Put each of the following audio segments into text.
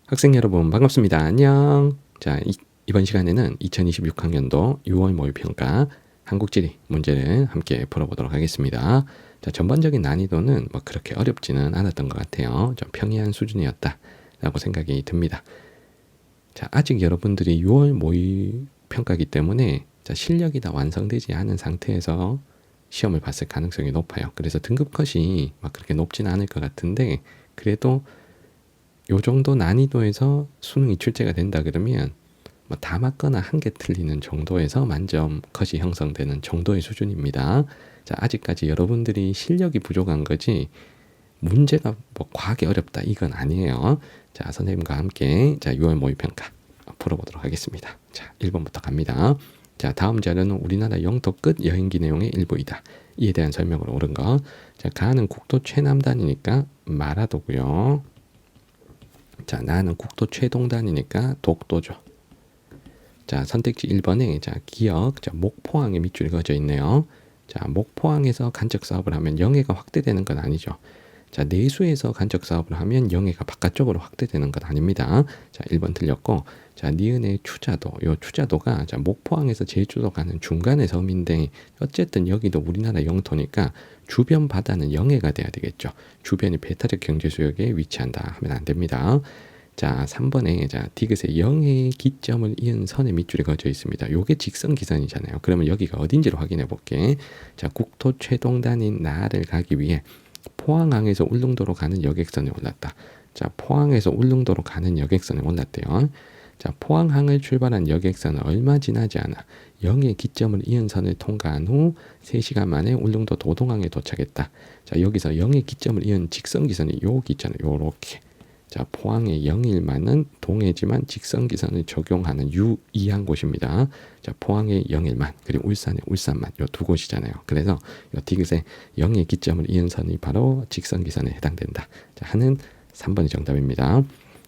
학생 여러분 반갑습니다. 안녕. 자, 이번 시간에는 2026학년도 6월 모의평가 한국지리 문제를 함께 풀어보도록 하겠습니다. 자, 전반적인 난이도는 뭐 그렇게 어렵지는 않았던 것 같아요. 좀 평이한 수준이었다라고 생각이 듭니다. 자, 아직 여러분들이 6월 모의평가이기 때문에 자, 실력이 다 완성되지 않은 상태에서 시험을 봤을 가능성이 높아요. 그래서 등급컷이 막 그렇게 높지는 않을 것 같은데 그래도 요 정도 난이도에서 수능이 출제가 된다 그러면 뭐 다 맞거나 한 개 틀리는 정도에서 만점 컷이 형성되는 정도의 수준입니다. 자, 아직까지 여러분들이 실력이 부족한 거지 문제가 뭐 과하게 어렵다 이건 아니에요. 자, 선생님과 함께 자 6월 모의평가 풀어보도록 하겠습니다. 자, 1번부터 갑니다. 자, 다음 자료는 우리나라 영토 끝 여행기 내용의 일부이다. 이에 대한 설명으로 옳은 거. 자, 가는 국도 최남단이니까 마라도고요. 자, 나는 국도 최동단이니까 독도죠. 자, 선택지 1번에 자, 기역, 자, 목포항에 밑줄이 그어져 있네요. 자, 목포항에서 간척 사업을 하면 영해가 확대되는 건 아니죠. 자, 내수에서 간척 사업을 하면 영해가 바깥쪽으로 확대되는 건 아닙니다. 자, 1번 틀렸고, 자, 니은의 추자도, 요 추자도가 자, 목포항에서 제주도 가는 중간의 섬인데 어쨌든 여기도 우리나라 영토니까 주변 바다는 영해가 돼야 되겠죠. 주변이 배타적 경제 수역에 위치한다 하면 안 됩니다. 자, 3번에 자, 디귿의 영해의 기점을 이은 선의 밑줄이 그어져 있습니다. 요게 직선기선이잖아요. 그러면 여기가 어딘지를 확인해 볼게. 자, 국토 최동단인 나를 가기 위해 포항항에서 울릉도로 가는 여객선에 올랐다. 자, 포항에서 울릉도로 가는 여객선에 올랐대요. 자, 포항항을 출발한 여객선은 얼마 지나지 않아 영해 기점을 이은 선을 통과한 후 3시간 만에 울릉도 도동항에 도착했다. 자, 여기서 영해 기점을 이은 직선기선이 요 기잖아요. 요렇게. 자, 포항의 영일만은 동해지만 직선기선을 적용하는 유이한 곳입니다. 자, 포항의 영일만 그리고 울산의 울산만 요 두 곳이잖아요. 그래서 요 디귿의 영의 기점을 이은 선이 바로 직선기선에 해당된다. 자, 하는 3번이 정답입니다.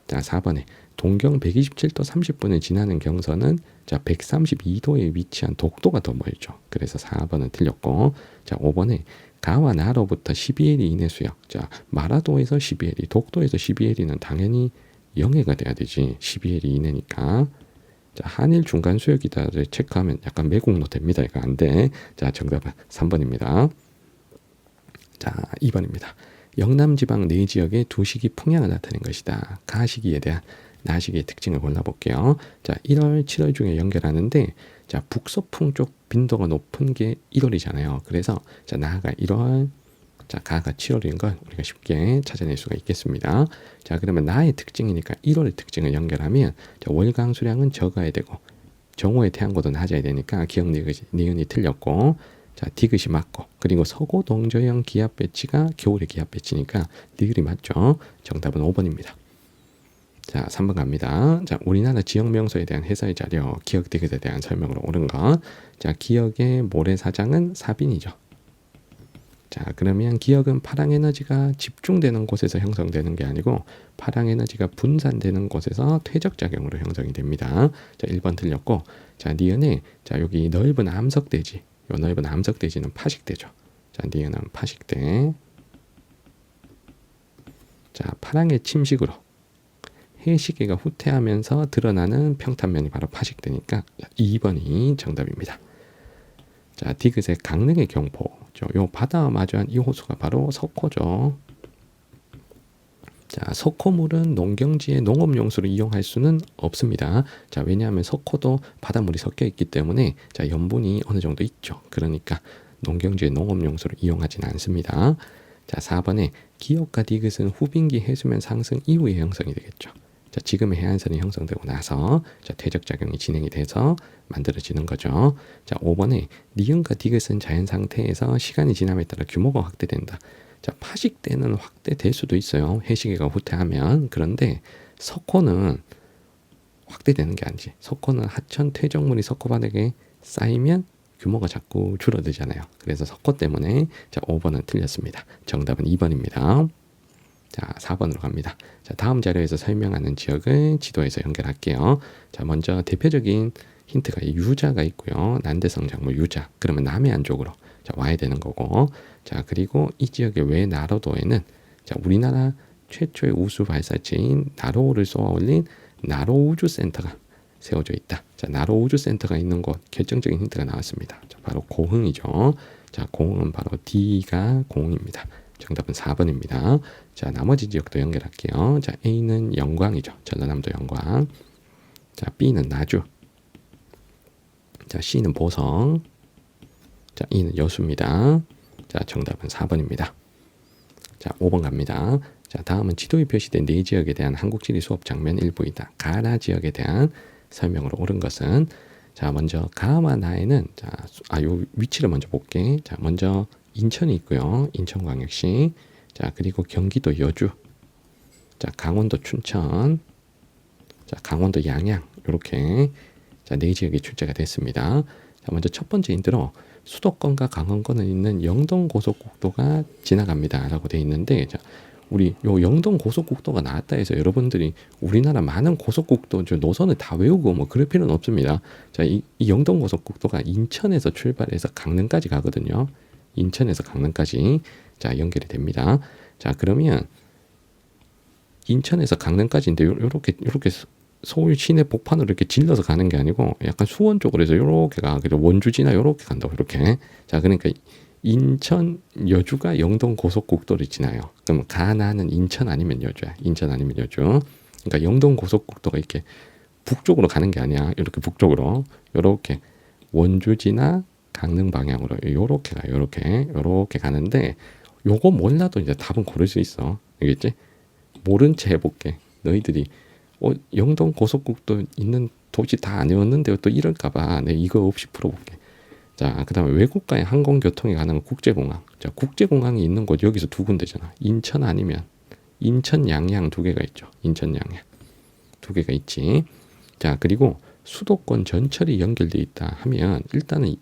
자, 4번에 동경 127도 30분을 지나는 경선은 자, 132도에 위치한 독도가 더 멀죠. 그래서 4번은 틀렸고, 자, 5번에 가와 나로부터 12L이 이내 수역. 자, 마라도에서 12L이, 독도에서 12L이는 당연히 영해가 돼야 되지. 12L이 이내니까. 자, 한일 중간 수역이다를 체크하면 약간 매국노 됩니다. 이거 안 돼. 자, 정답은 3번입니다. 자, 2번입니다. 영남지방 네 지역의 두 시기 풍향을 나타낸 것이다. 가시기에 대한 나시기의 특징을 골라볼게요. 자, 1월, 7월 중에 연결하는데 자, 북서풍 쪽 빈도가 높은 게 1월이잖아요. 그래서 자, 나가 1월, 자, 가가 7월인 걸 우리가 쉽게 찾아낼 수가 있겠습니다. 자, 그러면 나의 특징이니까 1월의 특징을 연결하면 자, 월강 수량은 적어야 되고 정오의 태양고도 낮아야 되니까 기억 니은이 틀렸고, 자, 디귿이 맞고, 그리고 서고 동저형 기압 배치가 겨울의 기압 배치니까 니을이 맞죠. 정답은 5번입니다. 자, 3번 갑니다. 자, 우리나라 지역 명소에 대한 해설 자료, 기역 디귿에 대한 설명으로 옳은 거. 자, 기역의 모래사장은 사빈이죠. 자, 그러면 기역은 파랑에너지가 집중되는 곳에서 형성되는 게 아니고 파랑에너지가 분산되는 곳에서 퇴적작용으로 형성이 됩니다. 자, 1번 틀렸고, 자, 니은에 자, 여기 넓은 암석대지, 요 넓은 암석대지는 파식대죠. 자, 니은은 파식대. 자, 파랑의 침식으로 해시계가 후퇴하면서 드러나는 평탄면이 바로 파식대니까 2번이 정답입니다. 자, 디귿의 강릉의 경포. 요 바다와 마주한 이 호수가 바로 석호죠. 자, 석호물은 농경지의 농업용수로 이용할 수는 없습니다. 자, 왜냐하면 석호도 바닷물이 섞여 있기 때문에 자, 염분이 어느 정도 있죠. 그러니까 농경지의 농업용수로 이용하지는 않습니다. 자, 4번에 기역과 디귿은 후빈기 해수면 상승 이후에 형성이 되겠죠. 자, 지금의 해안선이 형성되고 나서 자, 퇴적작용이 진행이 돼서 만들어지는 거죠. 자, 5번에 니은과 디귿은 자연 상태에서 시간이 지남에 따라 규모가 확대된다. 자, 파식대는 확대될 수도 있어요. 해시계가 후퇴하면. 그런데 석호는 확대되는 게 아니지. 석호는 하천 퇴적물이 석호 바닥에 쌓이면 규모가 자꾸 줄어들잖아요. 그래서 석호 때문에 자, 5번은 틀렸습니다. 정답은 2번입니다. 자, 4번으로 갑니다. 자, 다음 자료에서 설명하는 지역을 지도에서 연결할게요. 자, 먼저 대표적인 힌트가 유자가 있고요. 난대성 작물 유자. 그러면 남해안 쪽으로 자, 와야 되는 거고. 자, 그리고 이 지역의 외나로도에는 자, 우리나라 최초의 우수 발사체인 나로호를 쏘아 올린 나로 우주센터가 세워져 있다. 자, 나로 우주센터가 있는 곳 결정적인 힌트가 나왔습니다. 자, 바로 고흥이죠. 자, 고흥은 바로 D가 고흥입니다. 정답은 4번입니다. 자, 나머지 지역도 연결할게요. 자, A는 영광이죠. 전라남도 영광. 자, B는 나주. 자, C는 보성. 자, E는 여수입니다. 자, 정답은 4번입니다. 자, 5번 갑니다. 자, 다음은 지도에 표시된 네 지역에 대한 한국지리 수업 장면 일부이다. 가나 지역에 대한 설명으로 옳은 것은, 자, 먼저 가와 나에는, 자, 요 위치를 먼저 볼게. 자, 먼저 인천이 있고요. 인천광역시. 자, 그리고 경기도 여주. 자, 강원도 춘천. 자, 강원도 양양. 요렇게 자, 네 지역이 출제가 됐습니다. 자, 먼저 첫 번째 힌트로 수도권과 강원권에 있는 영동 고속국도가 지나갑니다. 라고 되어 있는데, 자, 우리 요 영동 고속국도가 나왔다 해서 여러분들이 우리나라 많은 고속국도 노선을 다 외우고 뭐 그럴 필요는 없습니다. 자, 이 영동 고속국도가 인천에서 출발해서 강릉까지 가거든요. 인천에서 강릉까지 자, 연결이 됩니다. 자, 그러면 인천에서 강릉까지인데 요렇게 서울 시내 복판으로 이렇게 질러서 가는 게 아니고 약간 수원 쪽으로 해서 요렇게 가. 그래서 원주 지나 요렇게 간다고 이렇게. 자, 그러니까 인천 여주가 영동 고속국도를 지나요. 그럼 가나는 인천 아니면 여주야. 인천 아니면 여주. 그러니까 영동 고속국도가 이렇게 북쪽으로 가는 게 아니야. 이렇게 북쪽으로 요렇게 원주 지나 강릉 방향으로 요렇게 가. 요렇게 가는데 요거 몰라도 이제 답은 고를 수 있어. 알겠지? 모른 채 해볼게. 너희들이 영동 고속국도 있는 도시 다 안 외웠는데 또 이럴까봐 내가 이거 없이 풀어볼게. 자, 그 다음에 외국과의 항공교통이 가능한 국제공항. 자, 국제공항이 있는 곳 여기서 두 군데잖아. 인천 아니면 인천 양양 두 개가 있죠. 인천 양양 두 개가 있지. 자, 그리고 수도권 전철이 연결돼 있다 하면 일단은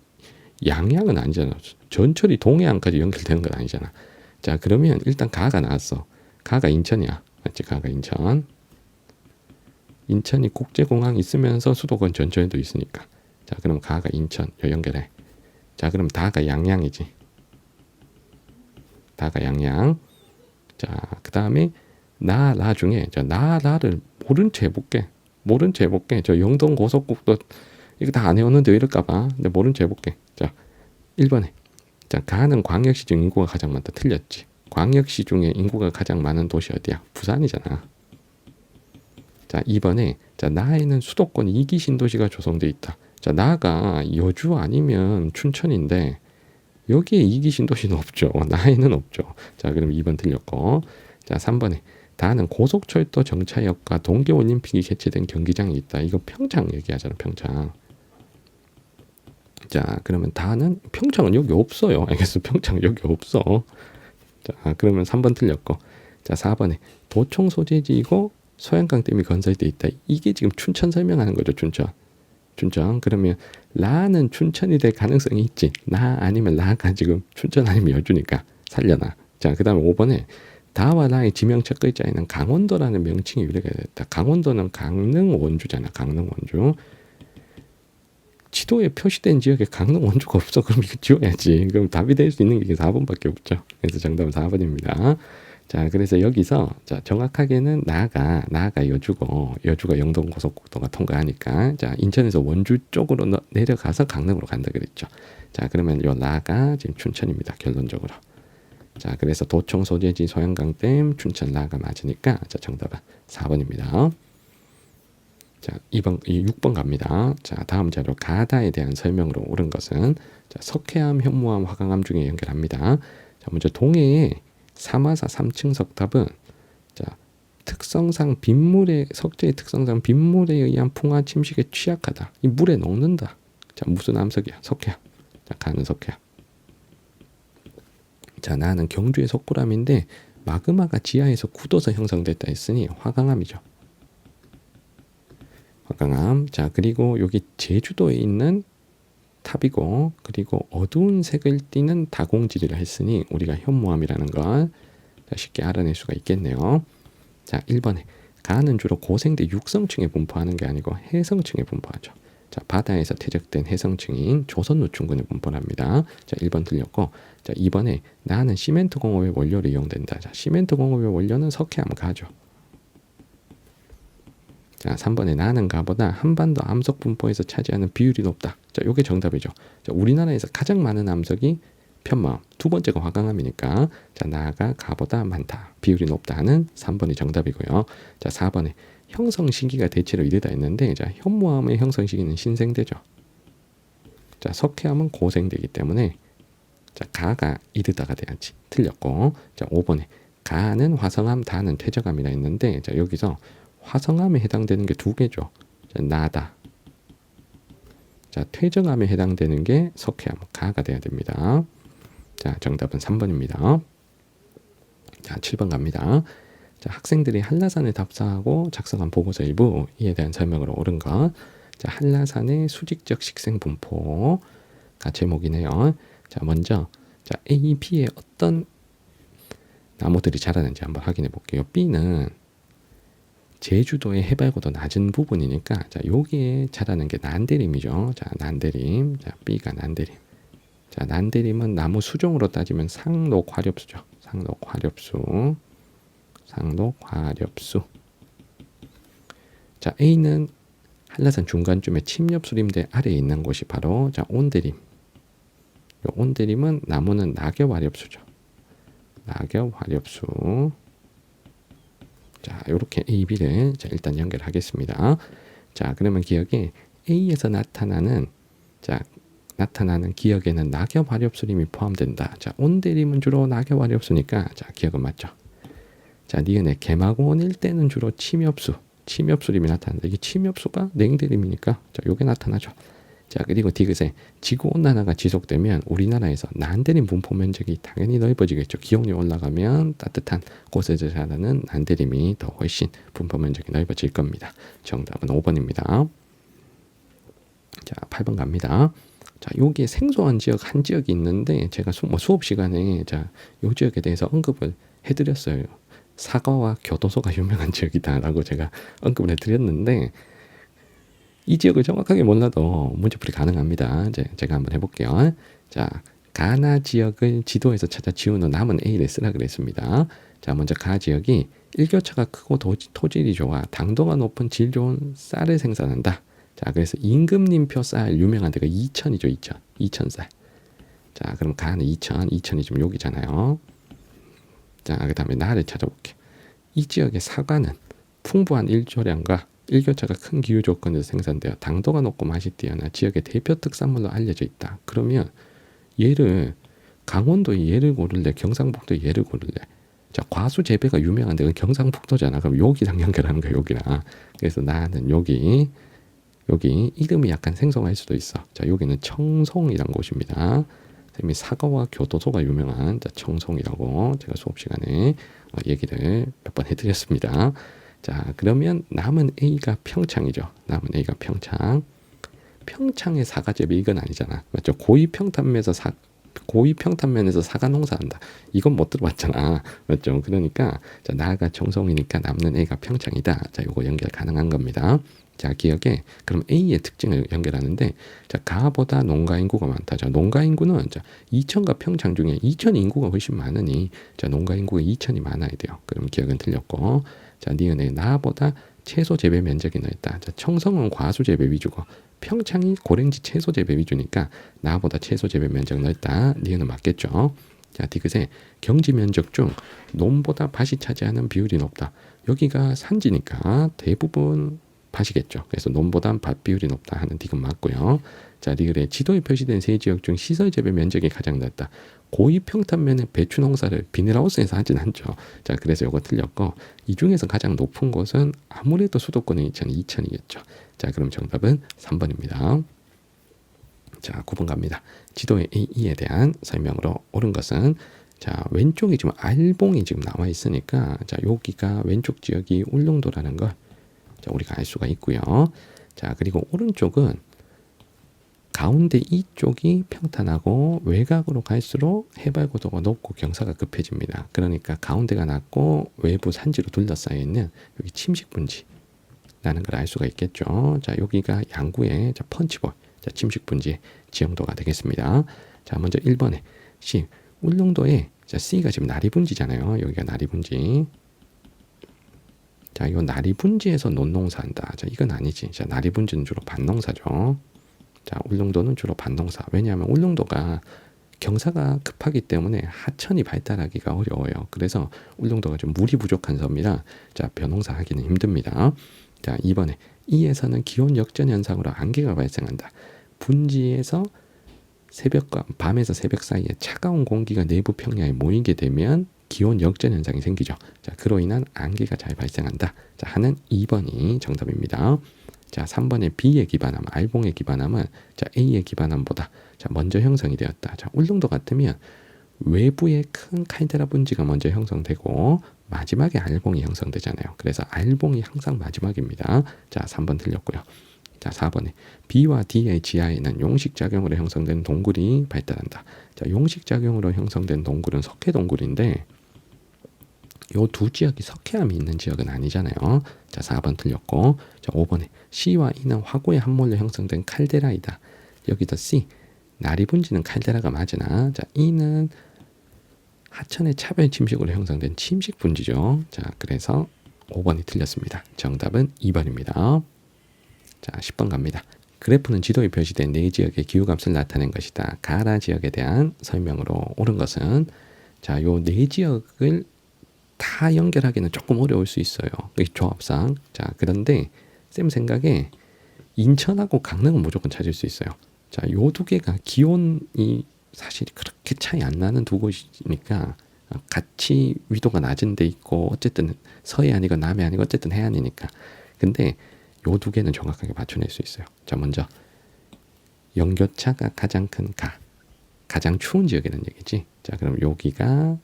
양양은 아니잖아. 전철이 동해안까지 연결되는 건 아니잖아. 자, 그러면 일단 가가 나왔어. 가가 인천이야. 맞지? 가가 인천. 인천이 국제공항 있으면서 수도권 전철도 있으니까. 자, 그럼 가가 인천 연결해. 자, 그럼 다가 양양이지. 다가 양양. 자, 그 다음에 나 중에 나를 모른 채 해볼게. 저 영동 고속국도 이거 다 안 해왔는데 왜 이럴까봐. 근데 모른 채 해볼게. 자, 1번에. 자, 가는 광역시 중 인구가 가장 많다. 틀렸지. 광역시 중에 인구가 가장 많은 도시 어디야? 부산이잖아. 자, 2번에 자, 나에는 수도권 2기 신도시가 조성돼 있다. 자, 나가 여주 아니면 춘천인데 여기에 2기 신도시는 없죠. 나에는 없죠. 자, 그럼 2번 틀렸고. 자, 3번에 다는 고속철도 정차역과 동계올림픽이 개최된 경기장이 있다. 이거 평창 얘기하잖아. 평창. 자, 그러면 다는 평창은 여기 없어요. 알겠어? 평창 여기 없어. 자, 그러면 3번 틀렸고. 자, 4번에 도청 소재지이고 소양강 댐이 건설돼 있다. 이게 지금 춘천 설명하는 거죠. 춘천. 그러면 라는 춘천이 될 가능성이 있지. 나 아니면 라가 지금 춘천 아니면 여주니까 살려놔. 자, 그 다음에 5번에 다와 라의 지명 첫 글자에는 강원도라는 명칭이 유래가 됐다. 강원도는 강릉 원주잖아. 강릉 원주. 지도에 표시된 지역에 강릉 원주가 없어. 그럼 이거 지워야지. 그럼 답이 될 수 있는 게 4번밖에 없죠. 그래서 정답은 4번입니다. 자, 그래서 여기서 자, 정확하게는 나가 여주고 여주가 영동 고속국도가 통과하니까 자, 인천에서 원주 쪽으로 내려가서 강릉으로 간다 그랬죠. 자, 그러면 요 나가 지금 춘천입니다. 결론적으로. 자, 그래서 도청 소재지 소양강댐 춘천 나가 맞으니까 자, 정답은 4번입니다. 자, 6번 갑니다. 자, 다음 자료 가다에 대한 설명으로 옳은 것은 자, 석회암, 현무암, 화강암 중에 연결합니다. 자, 먼저 동해에 사마사 3층 석탑은 자, 특성상 빗물의 석재의 특성상 빗물에 의한 풍화 침식에 취약하다. 이 물에 녹는다. 자, 무슨 암석이야? 석회암. 자, 가는 석회암. 자, 나는 경주의 석굴암인데 마그마가 지하에서 굳어서 형성됐다 했으니 화강암이죠. 화강암. 자, 그리고 여기 제주도에 있는 탑이고 그리고 어두운 색을 띠는 다공질이라 했으니 우리가 현무암이라는 걸 쉽게 알아낼 수가 있겠네요. 자, 1번에 가는 주로 고생대 육성층에 분포하는 게 아니고 해성층에 분포하죠. 자, 바다에서 퇴적된 해성층인 조선 노충군의 분포랍니다. 자, 1번 틀렸고, 자, 2번에 나는 시멘트 공업의 원료로 이용된다. 자, 시멘트 공업의 원료는 석회암 가죠. 자, 3번에 나는 가보다 한반도 암석 분포에서 차지하는 비율이 높다. 자, 요게 정답이죠. 자, 우리나라에서 가장 많은 암석이 편마음, 두 번째가 화강암이니까 자, 나가 가보다 많다. 비율이 높다는 3번이 정답이고요. 자, 4번에 형성 시기가 대체로 이르다 했는데 자, 현무암의 형성 시기는 신생대죠. 자, 석회암은 고생되기 때문에 자, 가가 이르다가 돼야지. 틀렸고. 자, 5번에 가는 화성암, 다는 퇴적암이라 했는데 자, 여기서 화성암에 해당되는 게 두 개죠. 자, 나다. 자, 퇴적암에 해당되는 게 석회암, 가가 돼야 됩니다. 자, 정답은 3번입니다. 자, 7번 갑니다. 자, 학생들이 한라산을 답사하고 작성한 보고서 일부 이에 대한 설명으로 옳은 것. 자, 한라산의 수직적 식생 분포가 제목이네요. 자, 먼저 자, A, B에 어떤 나무들이 자라는지 한번 확인해 볼게요. B는 제주도의 해발고도 낮은 부분이니까 자, 여기에 자라는 게 난데림이죠. 자, 난데림. 자, B가 난데림. 자, 난데림은 나무 수종으로 따지면 상록화렵수죠. 상록화렵수. 상록화렵수. 자, A는 한라산 중간쯤에 침엽수림대 아래에 있는 곳이 바로 자, 온대림. 온대림은 나무는 낙엽화렵수죠. 낙엽화렵수. 자, 이렇게 A, B를 자, 일단 연결하겠습니다. 자, 그러면 기억에 A에서 나타나는 기억에는 낙엽화렵수림이 포함된다. 자, 온대림은 주로 낙엽화렵수니까 자, 기억은 맞죠. 자, 니은의 개마고원 일대는 주로 침엽수림이 나타난다. 이게 침엽수가 냉대림이니까 자, 요게 나타나죠. 자, 그리고 디귿에 지구온난화가 지속되면 우리나라에서 난데림 분포 면적이 당연히 넓어지겠죠. 기온이 올라가면 따뜻한 곳에서 자라는 난데림이 더 훨씬 분포 면적이 넓어질 겁니다. 정답은 5번입니다. 자, 8번 갑니다. 자, 여기에 생소한 지역 한 지역이 있는데 제가 수업 시간에 자, 요 지역에 대해서 언급을 해드렸어요. 사과와 교도소가 유명한 지역이다라고 제가 언급을 해드렸는데 이 지역을 정확하게 몰라도 문제풀이 가능합니다. 제가 한번 해볼게요. 자, 가나 지역을 지도에서 찾아 지운 후 남은 A를 쓰라 그랬습니다. 자, 먼저 가 지역이 일교차가 크고 토질이 좋아 당도가 높은 질 좋은 쌀을 생산한다. 자, 그래서 임금님표 쌀 유명한 데가 이천이죠. 이천 쌀. 자, 그럼 가는 이천이 지금 여기잖아요. 자, 그 다음에 나를 찾아볼게요. 이 지역의 사과는 풍부한 일조량과 일교차가 큰 기후 조건에서 생산되어 당도가 높고 맛이 뛰어나 지역의 대표 특산물로 알려져 있다. 그러면 얘를 강원도에 얘를 고를래, 경상북도에 얘를 고를래. 자, 과수 재배가 유명한 데가 경상북도잖아. 그럼 여기랑 연결하는 거야, 여기랑. 그래서 나는 여기 이름이 약간 생소할 수도 있어. 자, 여기는 청송이란 곳입니다. 선생님이 사과와 교도소가 유명한 자, 청송이라고 제가 수업 시간에 얘기를 몇 번 해드렸습니다. 자, 그러면 남은 A가 평창이죠. 남은 A가 평창. 평창의 사과재배 이건 아니잖아. 맞죠? 고위평탄면에서 사과 농사한다. 이건 못 들어봤잖아. 맞죠? 그러니까 자, 나가 청송이니까 남는 A가 평창이다. 자, 요거 연결 가능한 겁니다. 자, 기억에 그럼 A의 특징을 연결하는데 자, 가보다 농가 인구가 많다. 자, 농가 인구는 자, 이천과 평창 중에 이천 인구가 훨씬 많으니 자, 농가 인구가 이천이 많아야 돼요. 그럼 기억은 틀렸고 자, 니은의 나보다 채소 재배 면적이 넓다. 자, 청성은 과수 재배 위주고 평창이 고랭지 채소 재배 위주니까 나보다 채소 재배 면적 넓다. 니은은 맞겠죠. 자, 디귿에 경지 면적 중 논보다 밭이 차지하는 비율이 높다. 여기가 산지니까 대부분 밭이겠죠. 그래서 논보단 밭 비율이 높다 하는 디귿 맞고요. 자, 리을에 지도에 표시된 세 지역 중 시설 재배 면적이 가장 낮다. 고위 평탄면의 배추 농사를 비닐하우스에서 하진 않죠. 자, 그래서 이거 틀렸고 이 중에서 가장 높은 곳은 아무래도 수도권의 이천이겠죠. 자, 그럼 정답은 3번입니다. 자, 9번 갑니다. 지도의 A에 대한 설명으로 옳은 것은 자, 왼쪽이 지금 알봉이 지금 나와 있으니까 자, 여기가 왼쪽 지역이 울릉도라는 걸 자, 우리가 알 수가 있고요. 자, 그리고 오른쪽은 가운데 이쪽이 평탄하고 외곽으로 갈수록 해발고도가 높고 경사가 급해집니다. 그러니까 가운데가 낮고 외부 산지로 둘러싸여 있는 여기 침식분지라는 라는 걸 알 수가 있겠죠. 자, 여기가 양구의 자, 펀치볼, 자, 침식 분지의 지형도가 되겠습니다. 자, 먼저 1번에 C, 울릉도에 자, C가 지금 나리분지잖아요. 여기가 나리분지. 자, 이 나리분지에서 논농사한다. 자, 이건 아니지. 자, 나리분지는 주로 밭농사죠. 자, 울릉도는 주로 밭농사. 왜냐하면 울릉도가 경사가 급하기 때문에 하천이 발달하기가 어려워요. 그래서 울릉도가 좀 물이 부족한 섬이라 자, 벼농사 하기는 힘듭니다. 자, 2번에 이에서는 기온 역전 현상으로 안개가 발생한다. 분지에서 새벽과 밤에서 새벽 사이에 차가운 공기가 내부 평야에 모이게 되면 기온 역전 현상이 생기죠. 자, 그로 인한 안개가 잘 발생한다. 자, 하는 2번이 정답입니다. 자, 3번에 B에 기반함, 알봉에 기반함은 자, A에 기반함보다 자, 먼저 형성이 되었다. 자, 울릉도 같으면 외부에 큰 칼데라 분지가 먼저 형성되고 마지막에 알봉이 형성되잖아요. 그래서 알봉이 항상 마지막입니다. 자, 3번 틀렸고요. 자, 4번에 B와 D의 지하에는 용식작용으로 형성된 동굴이 발달한다. 자, 용식작용으로 형성된 동굴은 석회 동굴인데 요 두 지역이 석회암이 있는 지역은 아니잖아요. 자, 4번 틀렸고. 자, 5번에 C와 E는 화고의 함몰로 형성된 칼데라이다. 여기도 C, 나리분지는 칼데라가 맞으나 자, E는 하천의 차별 침식으로 형성된 침식 분지죠. 자, 그래서 5번이 틀렸습니다. 정답은 2번입니다. 자, 10번 갑니다. 그래프는 지도에 표시된 네 지역의 기후값을 나타낸 것이다. 가라 지역에 대한 설명으로 옳은 것은 자, 요 네 지역을 다 연결하기는 조금 어려울 수 있어요. 조합상. 자, 그런데 쌤 생각에 인천하고 강릉은 무조건 찾을 수 있어요. 자, 요 두 개가 기온이 사실 그렇게 차이 안 나는 두 곳이니까 같이 위도가 낮은 데 있고 어쨌든 서해안이건 남해안이건 어쨌든 해안이니까. 근데 요 두 개는 정확하게 맞춰낼 수 있어요. 자, 먼저 연교차가 가장 큰 가장 추운 지역이라는 얘기지. 자, 그럼 여기가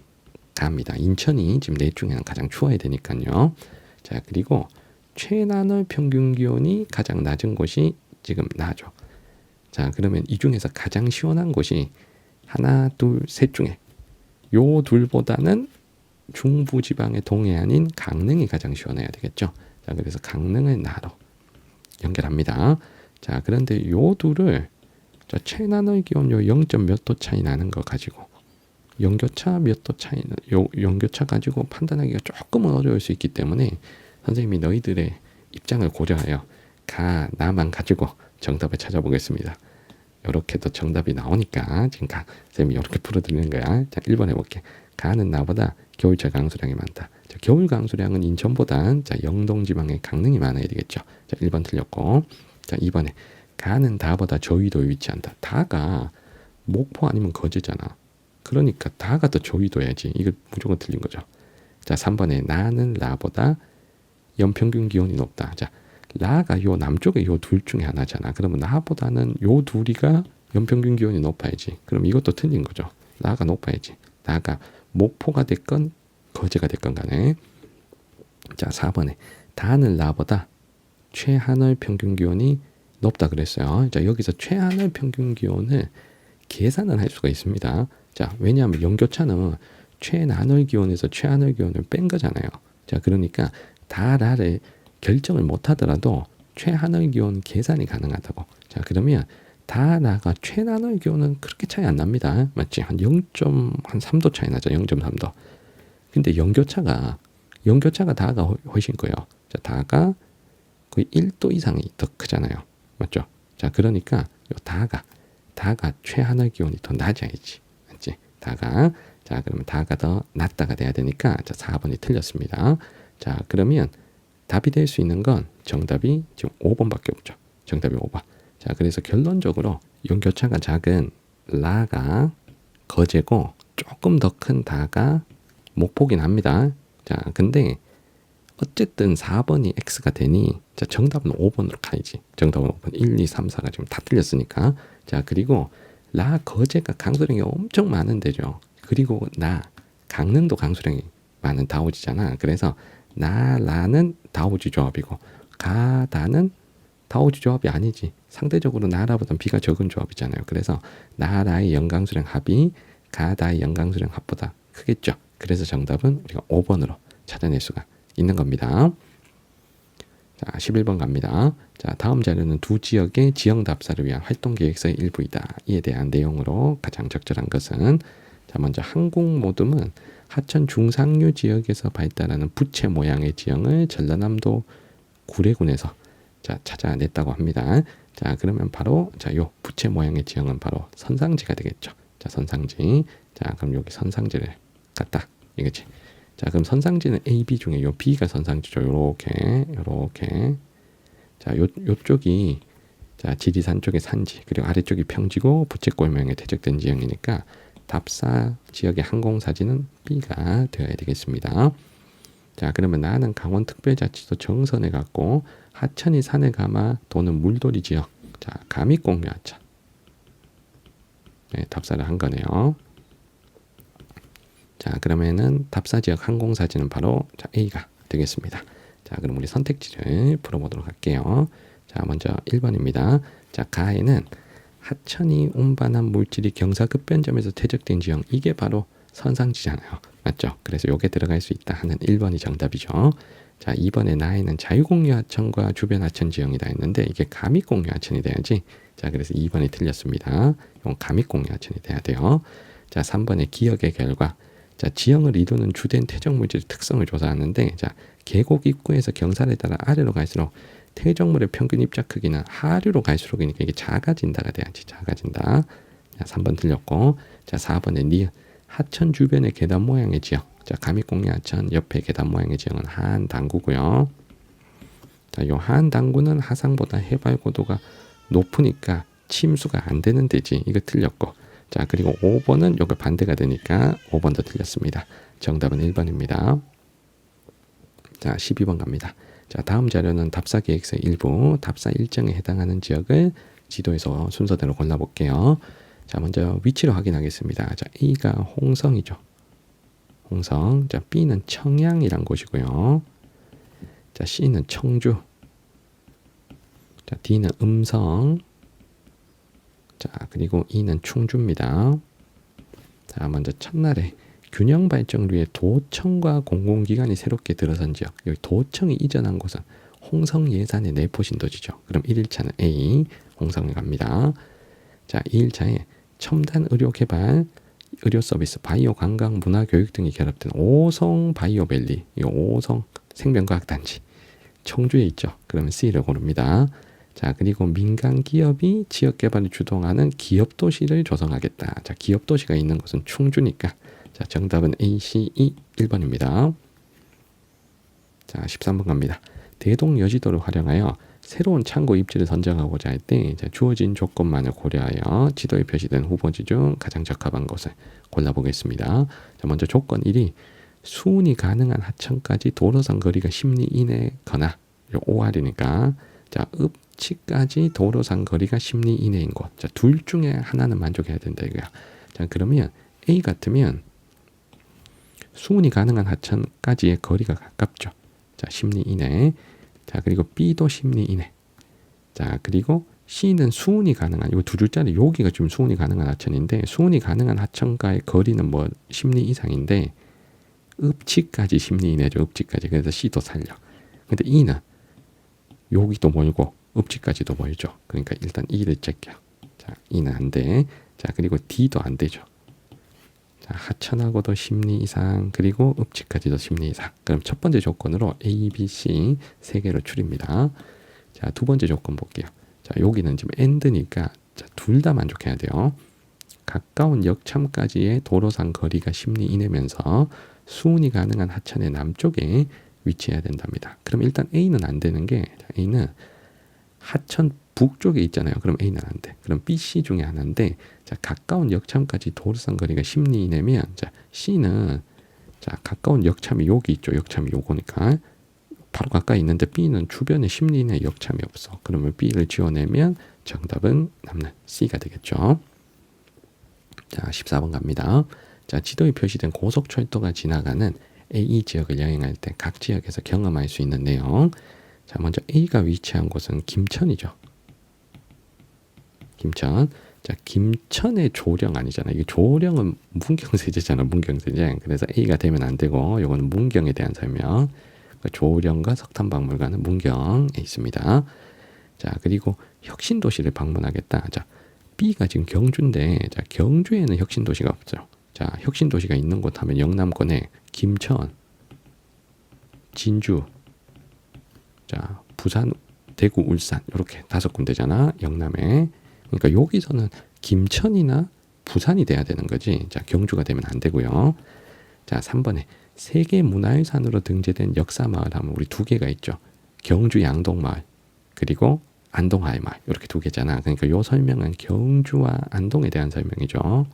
가입니다. 인천이 지금 넷 중에는 가장 추워야 되니까요. 자, 그리고 최나널 평균 기온이 가장 낮은 곳이 지금 나죠. 자, 그러면 이 중에서 가장 시원한 곳이 하나, 둘, 셋 중에 요 둘보다는 중부지방의 동해안인 강릉이 가장 시원해야 되겠죠. 자, 그래서 강릉을 나로 연결합니다. 자, 그런데 요 둘을 자, 최나널 기온 요 0. 몇 도 차이 나는 거 가지고 연교차 몇 도 차이는 요 연교차 가지고 판단하기가 조금은 어려울 수 있기 때문에 선생님이 너희들의 입장을 고려하여 나만 가지고 정답을 찾아보겠습니다. 이렇게도 정답이 나오니까 지금 선생님이 이렇게 풀어드리는 거야. 자, 1번 해볼게. 가는 나보다 겨울철 강수량이 많다. 자, 겨울 강수량은 인천보단 자, 영동지방의 강릉이 많아야 되겠죠. 자, 1번 틀렸고. 자, 2번에 가는 다보다 저위도에 위치한다. 다가 목포 아니면 거제잖아. 그러니까 다가 더 저위도야지. 이거 무조건 틀린 거죠. 자, 3번에 나는 라보다 연평균 기온이 높다. 자, 라가 요 남쪽에 요 둘 중에 하나잖아. 그러면 나보다는 요 둘이가 연평균 기온이 높아야지. 그럼 이것도 틀린 거죠. 라가 높아야지. 나가 목포가 됐건 거제가 됐건 간에. 자, 4번에 다는 라보다 최하늘 평균 기온이 높다 그랬어요. 자, 여기서 최하늘 평균 기온을 계산을 할 수가 있습니다. 자, 왜냐하면 연교차는 최나늘 기온에서 최하늘 기온을 뺀 거잖아요. 자, 그러니까 다라를 결정을 못 하더라도 최하늘 기온 계산이 가능하다고. 자, 그러면 다라가 최나늘 기온은 그렇게 차이 안 납니다. 맞지? 한 0.3도 차이 나죠. 0.3도. 근데 연교차가 다가 훨씬 커요. 자, 다가 거의 1도 이상이 더 크잖아요. 맞죠? 자, 그러니까 요 다가 최하늘 기온이 더 낮아야지. 맞지? 다가. 자, 그러면 다가 더 낮다가 돼야 되니까 자, 4번이 틀렸습니다. 자, 그러면 답이 될 수 있는 건 정답이 지금 5번밖에 없죠. 정답이 5번. 자, 그래서 결론적으로 연교차가 작은 라가 거제고 조금 더 큰 다가 목포긴 합니다. 자, 근데 어쨌든 4번이 X가 되니 자, 정답은 5번으로 가야지. 정답은 5번. 1, 2, 3, 4가 지금 다 틀렸으니까. 자, 그리고 라 거제가 강수량이 엄청 많은 데죠. 그리고 강릉도 강수량이 많은 다오지잖아. 그래서 라는 다오지 조합이고 가다는 다오지 조합이 아니지. 상대적으로 나라보다 비가 적은 조합이잖아요. 그래서 나라의 연강수량 합이 가다의 연강수량 합보다 크겠죠. 그래서 정답은 우리가 5번으로 찾아낼 수가 있는 겁니다. 자, 11번 갑니다. 자, 다음 자료는 두 지역의 지형 답사를 위한 활동 계획서의 일부이다. 이에 대한 내용으로 가장 적절한 것은 자, 먼저 한국 모둠은 하천 중상류 지역에서 발달하는 부채 모양의 지형을 전라남도 구례군에서 자, 찾아냈다고 합니다. 자, 그러면 바로 자, 요 부채 모양의 지형은 바로 선상지가 되겠죠. 자, 선상지. 자, 그럼 여기 선상지를 갖다 이거지. 자, 그럼 선상지는 A, B 중에 요 B가 선상지죠. 요렇게. 자, 요쪽이 자, 지리산 쪽의 산지, 그리고 아래쪽이 평지고 부채꼴 모양의 대적된 지형이니까 답사 지역의 항공사지는 B가 되어야 되겠습니다. 자, 그러면 나는 강원특별자치도 정선에 갔고 하천이 산을 감아 도는 물돌이 지역. 자, 감익공유 하천. 네, 답사를 한 거네요. 자, 그러면은 답사 지역 항공사지는 바로 자, A가 되겠습니다. 자, 그럼 우리 선택지를 풀어보도록 할게요. 자, 먼저 1번입니다. 자, 가에는 하천이 운반한 물질이 경사급변점에서 퇴적된 지형, 이게 바로 선상지잖아요. 맞죠? 그래서 요게 들어갈 수 있다 하는 1번이 정답이죠. 자, 2번에 나에는 자유공유 하천과 주변 하천 지형이다 했는데 이게 감익공유 하천이 돼야지. 자, 그래서 2번이 틀렸습니다. 이건 감익공유 하천이 돼야 돼요. 자, 3번에 기역의 결과. 자, 지형을 이루는 주된 퇴적 물질의 특성을 조사하는데 자, 계곡 입구에서 경사를 따라 아래로 갈수록 퇴적물의 평균 입자 크기는 하류로 갈수록이니까 이게 작아진다가 돼야지. 작아진다. 자, 3번 틀렸고. 자, 4번에 니은 하천 주변의 계단 모양의 지형. 자, 감익공유 하천 옆에 계단 모양의 지형은 하안 당구고요. 자, 요 하안 당구는 하상보다 해발 고도가 높으니까 침수가 안 되는 데지. 이거 틀렸고. 자, 그리고 5번은 요거 반대가 되니까 5번도 틀렸습니다. 정답은 1번입니다. 자, 12번 갑니다. 자, 다음 자료는 답사 계획서 일부, 답사 일정에 해당하는 지역을 지도에서 순서대로 골라볼게요. 자, 먼저 위치를 확인하겠습니다. 자, A가 홍성이죠. 홍성. 자, B는 청양이란 곳이고요. 자, C는 청주. 자, D는 음성. 자, 그리고 E는 충주입니다. 자, 먼저 첫날에 균형 발전류에 도청과 공공기관이 새롭게 들어선 지역. 여기 도청이 이전한 곳은 홍성 예산의 내포신도지죠. 그럼 1일차는 A, 홍성에 갑니다. 자, 2일차에 첨단 의료 개발, 의료 서비스, 바이오 관광, 문화 교육 등이 결합된 오성 바이오밸리. 이 오성 생명과학단지. 청주에 있죠. 그러면 C를 고릅니다. 자, 그리고 민간 기업이 지역 개발을 주동하는 기업 도시를 조성하겠다. 자, 기업 도시가 있는 곳은 충주니까. 자, 정답은 A, C, E 1번입니다. 자, 13번 갑니다. 대동 여지도를 활용하여 새로운 창고 입지를 선정하고자 할 때 주어진 조건만을 고려하여 지도에 표시된 후보지 중 가장 적합한 것을 골라보겠습니다. 자, 먼저 조건 1이 수운이 가능한 하천까지 도로상 거리가 10리 이내거나 OR이니까 자, 읍지까지 도로상 거리가 10리 이내인 곳. 자, 둘 중에 하나는 만족해야 된다 이거야. 자, 그러면 A 같으면 수운이 가능한 하천까지의 거리가 가깝죠. 자, 10리 이내. 자, 그리고 B도 10리 이내. 자, 그리고 C는 수운이 가능한, 이거 두 줄짜리 여기가 지금 수운이 가능한 하천인데 수운이 가능한 하천과의 거리는 뭐 10리 이상인데 읍지까지 10리 이내죠. 읍지까지. 그래서 C도 살려. 근데 E는 여기도 멀고 읍지까지도 멀죠. 그러니까 일단 E를 째껴. 자, E는 안 돼. 자, 그리고 D도 안 되죠. 자, 하천하고도 10리 이상, 그리고 읍지까지도 10리 이상. 그럼 첫 번째 조건으로 A, B, C 세 개로 줄입니다. 자, 두 번째 조건 볼게요. 자, 여기는 지금 AND니까 둘 다 만족해야 돼요. 가까운 역참까지의 도로상 거리가 10리 이내면서 수운이 가능한 하천의 남쪽에 위치해야 된답니다. 그럼 일단 A는 안 되는 게, A는 하천 북쪽에 있잖아요. 그럼 A는 안 돼. 그럼 B, C 중에 하나인데, 자, 가까운 역참까지 도로상 거리가 10리 이내면, 자, C는, 자, 가까운 역참이 여기 있죠. 역참이 요거니까. 바로 가까이 있는데 B는 주변에 10리 이내 역참이 없어. 그러면 B를 지워내면 정답은 남는 C가 되겠죠. 자, 14번 갑니다. 자, 지도에 표시된 고속철도가 지나가는 A 지역을 여행할 때 각 지역에서 경험할 수 있는 내용. 자, 먼저 A가 위치한 곳은 김천이죠. 김천. 자, 김천의 조령 아니잖아. 이게 조령은 문경세제잖아. 문경세제. 그래서 A가 되면 안 되고, 요거는 문경에 대한 설명. 조령과 석탄박물관은 문경에 있습니다. 자, 그리고 혁신도시를 방문하겠다. 자, B가 지금 경주인데, 자, 경주에는 혁신도시가 없죠. 자, 혁신도시가 있는 곳 하면 영남권에 김천, 진주, 자, 부산, 대구, 울산 이렇게 5군데잖아. 영남에. 그러니까 여기서는 김천이나 부산이 돼야 되는 거지. 자, 경주가 되면 안 되고요. 자, 3번에 세계문화유산으로 등재된 역사마을 하면 우리 2개가 있죠. 경주 양동마을 그리고 안동 하회마을 이렇게 2개잖아. 그러니까 요 설명은 경주와 안동에 대한 설명이죠.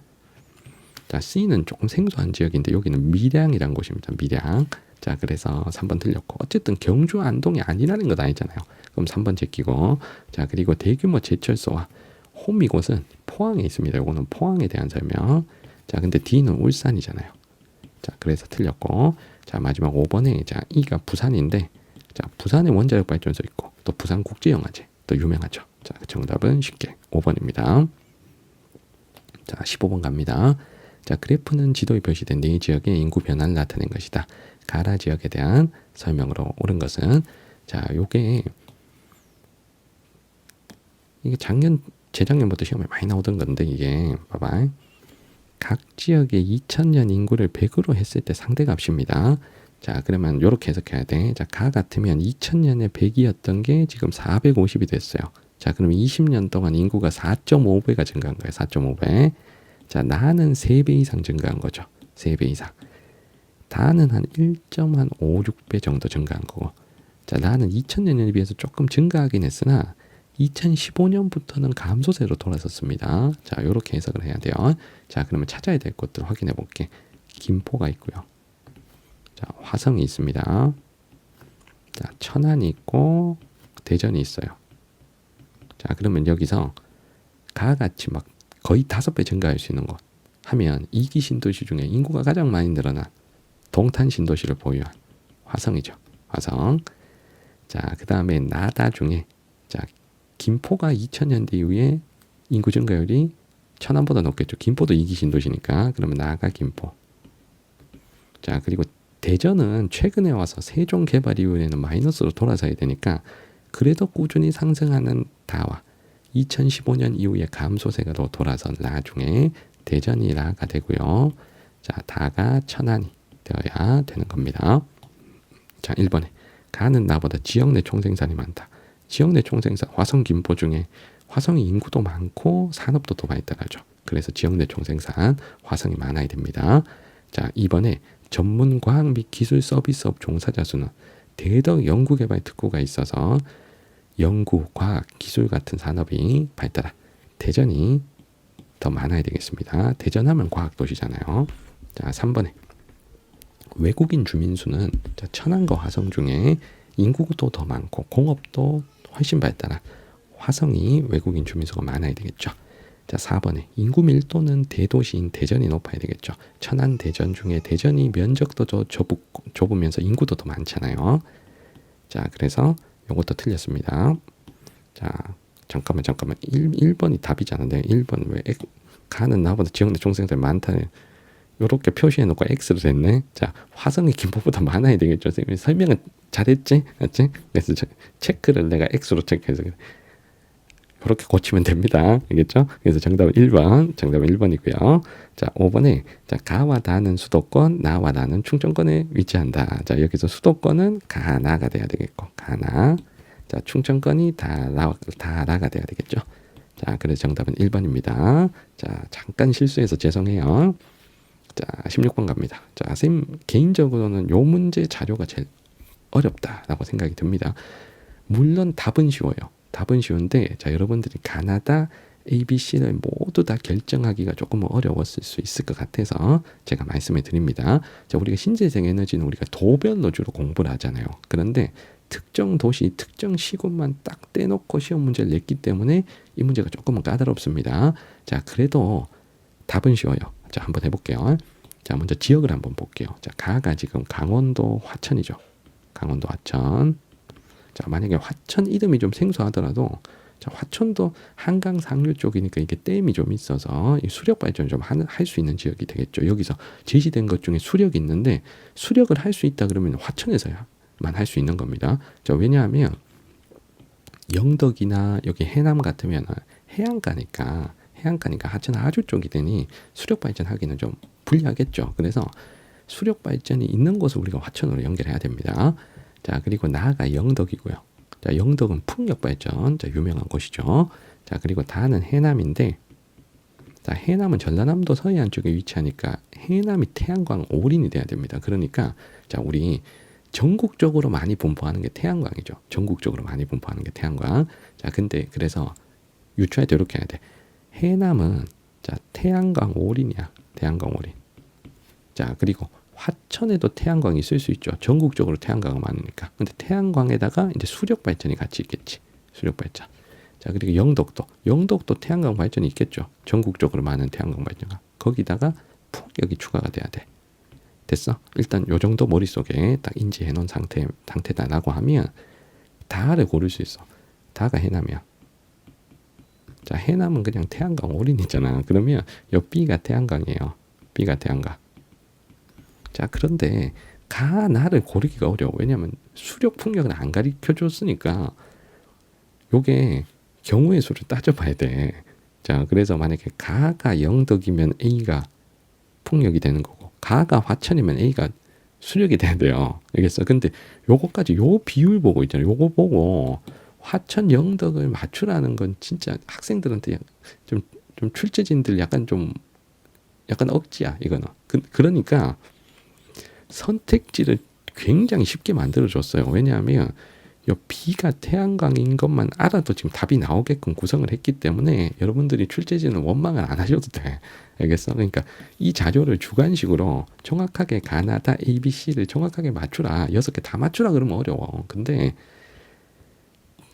자, C는 조금 생소한 지역인데 여기는 밀양이란 곳입니다. 밀양. 자, 그래서 3번 틀렸고 어쨌든 경주 안동이 아니라는 건 아니잖아요. 그럼 3번 제끼고 자, 그리고 대규모 제철소와 홈 이곳은 포항에 있습니다. 요거는 포항에 대한 설명. 자, 근데 D는 울산이잖아요. 자, 그래서 틀렸고 자, 마지막 5번에 자, E가 부산인데 자, 부산에 원자력 발전소 있고 또 부산국제영화제 또 유명하죠. 자, 정답은 쉽게 5번입니다. 자, 15번 갑니다. 자, 그래프는 지도에 표시된 네 지역의 인구 변화를 나타낸 것이다. 가라 지역에 대한 설명으로 옳은 것은 자, 요게 이게 재작년부터 시험에 많이 나오던 건데 이게 봐봐. 각 지역의 2000년 인구를 100으로 했을 때 상대값입니다. 자, 그러면 이렇게 해석해야 돼. 자, 가 같으면 2000년에 100이었던 게 지금 450이 됐어요. 자, 그럼 20년 동안 인구가 4.5배가 증가한 거예요. 4.5배. 자, 나는 3배 이상 증가한 거죠. 3배 이상. 다는 한 1.56배 정도 증가한 거고. 자, 나는 2000년에 비해서 조금 증가하긴 했으나 2015년부터는 감소세로 돌아섰습니다. 자, 이렇게 해석을 해야 돼요. 자, 그러면 찾아야 될 곳들 확인해 볼게. 김포가 있고요. 자, 화성이 있습니다. 자, 천안이 있고 대전이 있어요. 자, 그러면 여기서 가같이 막 거의 5배 증가할 수 있는 곳 하면 2기 신도시 중에 인구가 가장 많이 늘어난 동탄 신도시를 보유한 화성이죠. 화성. 자, 그 다음에 나다 중에 자, 김포가 2000년대 이후에 인구 증가율이 천안보다 높겠죠. 김포도 2기 신도시니까. 그러면 나가 김포. 자, 그리고 대전은 최근에 와서 세종 개발 이후에는 마이너스로 돌아서야 되니까 그래도 꾸준히 상승하는 다와 2015년 이후에 감소세가 돌아선 라 중에 대전이 라가 되고요. 자, 다가 천안이 되어야 되는 겁니다. 자, 1번에 가는 나보다 지역 내 총생산이 많다. 지역 내 총생산 화성 김포 중에 화성이 인구도 많고 산업도 더 많이 따라죠. 그래서 지역 내 총생산 화성이 많아야 됩니다. 자, 2번에 전문 과학 및 기술 서비스업 종사자 수는 대덕 연구개발 특구가 있어서 연구, 과학, 기술 같은 산업이 발달한 대전이 더 많아야 되겠습니다. 대전하면 과학도시잖아요. 자, 3번에 외국인 주민 수는 천안과 화성 중에 인구도 더 많고 공업도 훨씬 발달한 화성이 외국인 주민 수가 많아야 되겠죠. 자, 4번에 인구 밀도는 대도시인 대전이 높아야 되겠죠. 천안, 대전 중에 대전이 면적도 더 좁으면서 인구도 더 많잖아요. 자, 그래서 이것도 틀렸습니다. 자, 잠깐만 1번이 답이잖아. 내가 1번 왜 가는 나보다 지역 내 총생산이 많다네. 요렇게 표시해놓고 X로 됐네. 자, 화성이 김포보다 많아야 되겠죠. 선생님 설명은 잘했지? 맞지? 그래서 체크를 내가 X로 체크해서 이렇게 고치면 됩니다. 알겠죠? 그래서 정답은 1번. 정답은 1번이고요. 자, 5번에 자, 가와 나는 수도권, 나와 나는 충청권에 위치한다. 자, 여기서 수도권은 가나가 돼야 되겠고, 가나. 자, 충청권이 다라가 돼야 되겠죠. 자, 그래서 정답은 1번입니다. 자, 잠깐 실수해서 죄송해요. 자, 16번 갑니다. 자, 선생님 개인적으로는 요 문제 자료가 제일 어렵다라고 생각이 듭니다. 물론 답은 쉬워요. 답은 쉬운데 자, 여러분들이 가나다 ABC를 모두 다 결정하기가 조금 어려웠을 수 있을 것 같아서 제가 말씀을 드립니다. 자, 우리가 신재생 에너지는 우리가 도별로 주로 공부를 하잖아요. 그런데 특정 도시, 특정 시군만 딱 떼놓고 시험 문제를 냈기 때문에 이 문제가 조금은 까다롭습니다. 자, 그래도 답은 쉬워요. 자, 한번 해볼게요. 자, 먼저 지역을 한번 볼게요. 자, 가가 지금 강원도 화천이죠. 강원도 화천. 자, 만약에 화천 이름이 좀 생소하더라도 자, 화천도 한강 상류 쪽이니까 이게 댐이 좀 있어서 이 수력 발전을 좀 할 수 있는 지역이 되겠죠. 여기서 제시된 것 중에 수력이 있는데 수력을 할 수 있다 그러면 화천에서야 할 수 있는 겁니다. 자, 왜냐하면 영덕이나 여기 해남 같으면 해안가니까 하천 아주 쪽이 되니 수력 발전하기는 좀 불리하겠죠. 그래서 수력 발전이 있는 곳을 우리가 화천으로 연결해야 됩니다. 자, 그리고 나아가 영덕이고요. 자, 영덕은 풍력 발전, 자, 유명한 곳이죠. 자, 그리고 다는 해남인데, 자, 해남은 전라남도 서해안 쪽에 위치하니까 해남이 태양광 올인이 돼야 됩니다. 그러니까 자, 우리 전국적으로 많이 분포하는 게 태양광이죠. 전국적으로 많이 분포하는 게 태양광. 자, 근데 그래서 유추할 때 이렇게 해야 돼. 해남은 자, 태양광 올인이야. 태양광 올인. 자, 그리고 화천에도 태양광이 있을 수 있죠. 전국적으로 태양광이 많으니까. 근데 태양광에다가 이제 수력 발전이 같이 있겠지. 수력 발전. 자, 그리고 영덕도 태양광 발전이 있겠죠. 전국적으로 많은 태양광 발전가. 거기다가 풍력이 추가가 돼야 돼. 됐어? 일단 요 정도 머릿속에 딱 인지해 놓은 상태다라고 하면 다를 고를 수 있어. 다가 해남이야. 자, 해남은 그냥 태양광 올인이잖아. 그러면 요 B가 태양광이에요. B가 태양광. 자, 그런데 가나를 고르기가 어려워. 왜냐면 수력 풍력은 안 가르쳐 줬으니까 요게 경우의 수를 따져봐야 돼. 자, 그래서 만약에 가가 영덕이면 A가 풍력이 되는 거고, 가가 화천이면 A가 수력이 돼야 돼요. 알겠어? 근데 요거까지 요 비율 보고 있잖아요. 요거 보고 화천 영덕을 맞추라는 건 진짜 학생들한테 좀 출제진들 약간 억지야, 이거는. 그러니까 선택지를 굉장히 쉽게 만들어줬어요. 왜냐하면 요 B가 태양광인 것만 알아도 지금 답이 나오게끔 구성을 했기 때문에 여러분들이 출제진은 원망을 안 하셔도 돼. 알겠어? 그러니까 이 자료를 주관식으로 정확하게 가나다 A, B, C를 정확하게 맞추라. 6개 다 맞추라 그러면 어려워. 근데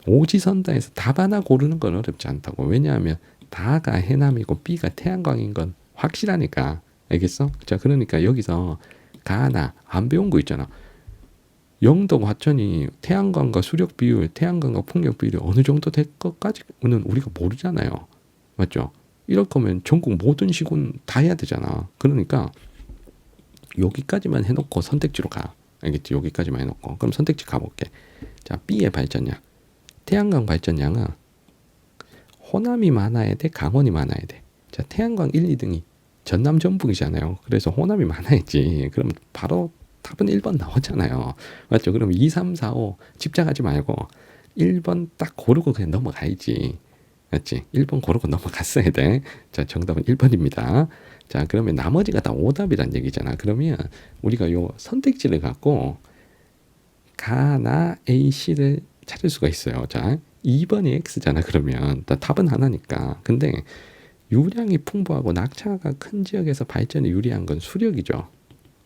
오지선다에서 답 하나 고르는 건 어렵지 않다고. 왜냐하면 다가 해남이고 B가 태양광인 건 확실하니까. 알겠어? 자, 그러니까 여기서 가나 안 배운 거 있잖아. 영덕 화천이 태양광과 수력 비율, 태양광과 풍력 비율이 어느 정도 될 것까지는 우리가 모르잖아요. 맞죠? 이럴 거면 전국 모든 시군 다 해야 되잖아. 그러니까 여기까지만 해놓고 선택지로 가. 알겠지? 여기까지만 해놓고. 그럼 선택지 가볼게. 자, B의 발전량. 태양광 발전량은 호남이 많아야 돼? 강원이 많아야 돼? 자, 태양광 1, 2등이 전남 전북이잖아요. 그래서 호남이 많아야지. 그럼 바로 답은 1번 나오잖아요. 맞죠? 그럼 2, 3, 4, 5 집착하지 말고 1번 딱 고르고 그냥 넘어가야지. 맞지? 1번 고르고 넘어갔어야 돼. 자, 정답은 1번입니다. 자, 그러면 나머지가 다 오답이란 얘기잖아. 그러면 우리가 요 선택지를 갖고 가나 A, C를 찾을 수가 있어요. 자, 2번이 X잖아. 그러면 답은 하나니까. 근데 유량이 풍부하고 낙차가 큰 지역에서 발전이 유리한 건 수력이죠.